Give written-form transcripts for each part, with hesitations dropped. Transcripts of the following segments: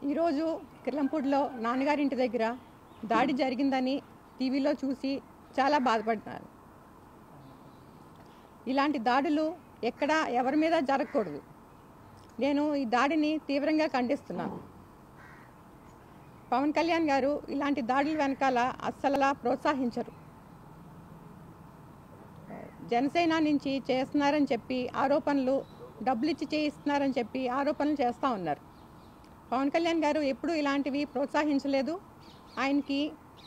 ఈరోజు కిర్లంపూడిలో నాన్నగారి ఇంటి దగ్గర దాడి జరిగిందని టీవీలో చూసి చాలా బాధపడ్డాను. ఇలాంటి దాడులు ఎక్కడ ఎవరి మీద జరగకూడదు. నేను ఈ దాడిని తీవ్రంగా ఖండిస్తున్నాను. పవన్ కళ్యాణ్ గారు ఇలాంటి దాడుల వెనకాల అస్సలు ప్రోత్సహించరు. జనసేన నుంచి చేస్తున్నారని చెప్పి ఆరోపణలు, డబ్బులు ఇచ్చి చేయిస్తున్నారని చెప్పి ఆరోపణలు చేస్తూ ఉన్నారు. పవన్ కళ్యాణ్ గారు ఎప్పుడూ ఇలాంటివి ప్రోత్సహించలేదు. ఆయనకి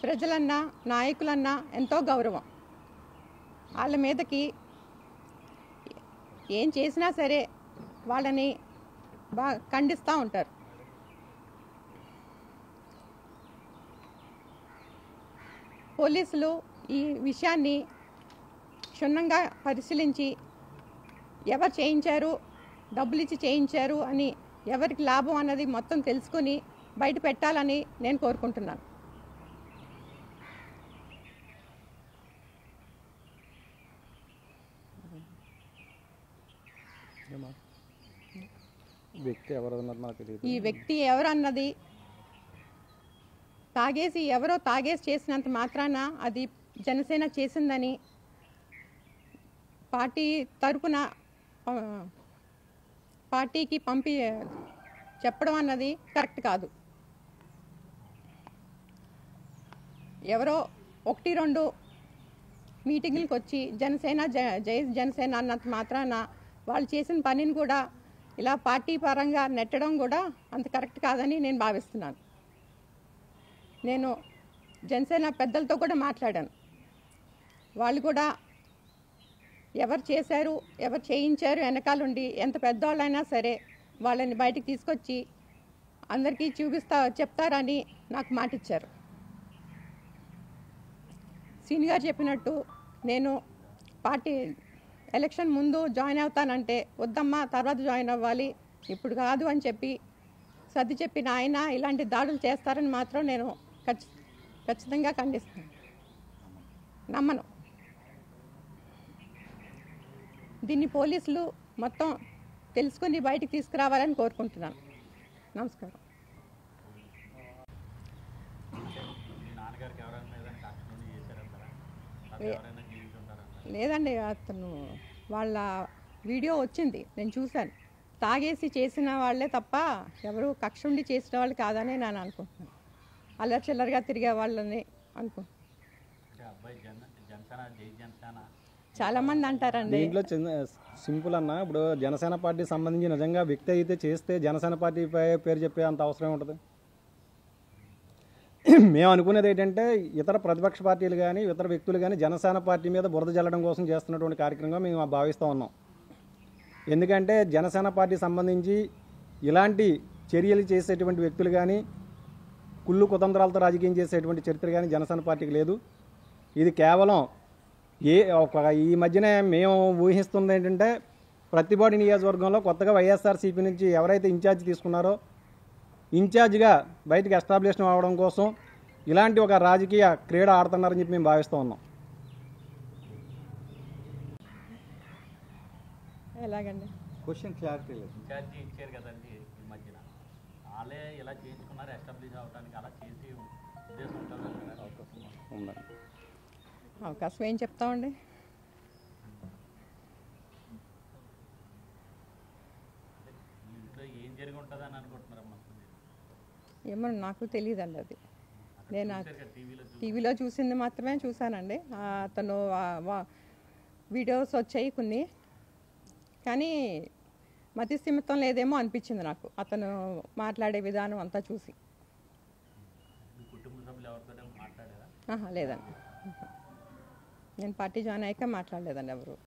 ప్రజలన్నా నాయకులన్నా ఎంతో గౌరవం. వాళ్ళ మీదకి ఏం చేసినా సరే వాళ్ళని బాగా ఖండిస్తూ ఉంటారు. పోలీసులు ఈ విషయాన్ని క్షుణ్ణంగా పరిశీలించి ఎవరు చేయించారు, డబ్బులు ఇచ్చి చేయించారు అని, ఎవరికి లాభం అన్నది మొత్తం తెలుసుకొని బయట పెట్టాలని నేను కోరుకుంటున్నాను. ఈ వ్యక్తి ఎవరన్నది ఎవరో తాగేసి చేసినంత మాత్రాన అది జనసేన చేసిందని పార్టీ తరపున పార్టీకి చెప్పడం అన్నది కరెక్ట్ కాదు. ఎవరో 1-2 మీటింగులకు వచ్చి జనసేన జై జనసేన అన్నంత మాత్రాన వాళ్ళు చేసిన పనిని కూడా ఇలా పార్టీ పరంగా నెట్టడం కూడా అంత కరెక్ట్ కాదని నేను భావిస్తున్నాను. నేను జనసేన పెద్దలతో కూడా మాట్లాడాను. వాళ్ళు కూడా ఎవరు చేశారు, ఎవరు చేయించారు వెనకాలండి ఎంత పెద్దవాళ్ళైనా సరే వాళ్ళని బయటికి తీసుకొచ్చి అందరికీ చెప్తారని నాకు మాట ఇచ్చారు. సీని గారు చెప్పినట్టు నేను పార్టీ ఎలక్షన్ ముందు జాయిన్ అవుతానంటే వద్దమ్మా తర్వాత జాయిన్ అవ్వాలి, ఇప్పుడు కాదు అని చెప్పి సర్ది చెప్పిన ఆయన ఇలాంటి దాడులు చేస్తారని మాత్రం నేను ఖచ్చితంగా ఖండిస్తాను. నమ్మను. దీన్ని పోలీసులు మొత్తం తెలుసుకుని బయటికి తీసుకురావాలని కోరుకుంటున్నాను. నమస్కారం. లేదండి, అతను వాళ్ళ వీడియో వచ్చింది, నేను చూశాను. తాగేసి చేసిన వాళ్ళే తప్ప ఎవరు కక్ష ఉండి చేసిన వాళ్ళు కాదని నేను అనుకుంటున్నాను. అల్లరి చిల్లరగా తిరిగే వాళ్ళని అనుకుంటున్నాను. చాలా మంది అంటారండి. దీంట్లో సింపుల్ అన్న, ఇప్పుడు జనసేన పార్టీ సంబంధించి నిజంగా వ్యక్తి అయితే చేస్తే జనసేన పార్టీ పేరు చెప్పే అంత అవసరం ఉంటుంది. మేము అనుకునేది ఏంటంటే ఇతర ప్రతిపక్ష పార్టీలు కానీ ఇతర వ్యక్తులు కానీ జనసేన పార్టీ మీద బురద జల్లడం కోసం చేస్తున్నటువంటి కార్యక్రమంగా మేము భావిస్తూ ఉన్నాం. ఎందుకంటే జనసేన పార్టీ సంబంధించి ఇలాంటి చర్యలు చేసేటువంటి వ్యక్తులు కానీ కుళ్ళు కుతంత్రాలతో రాజకీయం చేసేటువంటి చరిత్ర కానీ జనసేన పార్టీకి లేదు. ఇది కేవలం ఈ మధ్యనే మేము ఊహిస్తుంది ఏంటంటే ప్రతిపాడు నియోజకవర్గంలో కొత్తగా వైఎస్ఆర్సీపీ నుంచి ఎవరైతే ఇన్ఛార్జ్ తీసుకున్నారో ఇన్ఛార్జిగా బయటకు ఎస్టాబ్లిష్ అవ్వడం కోసం ఇలాంటి ఒక రాజకీయ క్రీడ ఆడుతున్నారని చెప్పి మేము భావిస్తూ ఉన్నాం. ఎలాగండి క్వశ్చన్ క్లారిటీ లేదు. ఇన్ఛార్జి ఇచ్చారు కదండి ఈ మధ్యన, వాళ్ళే ఇలా చేయించుకున్నారు ఎస్టాబ్లిష్ అవ్వడానికి, అలా చేసి ఉద్దేశం ఉంటుంది. అవకాశం ఏం చెప్తామండి. ఇంట్లో ఏం జరిగి ఉంటుందని అనుకుంటున్నారమ్మా? ఏమో నాకు తెలియదండి. అది నేను టీవీలో చూసింది మాత్రమే చూశానండి. అతను వీడియోస్ వచ్చాయి కొన్ని, కానీ మతి స్థిమితం లేదేమో అనిపించింది నాకు అతను మాట్లాడే విధానం అంతా చూసి. కుటుంబ సభ్యులు ఎవరితో మాట్లాడారా? లేదండి, నేను పార్టీ జాయిన్ అయ్యాక మాట్లాడలేదండి ఎవరు.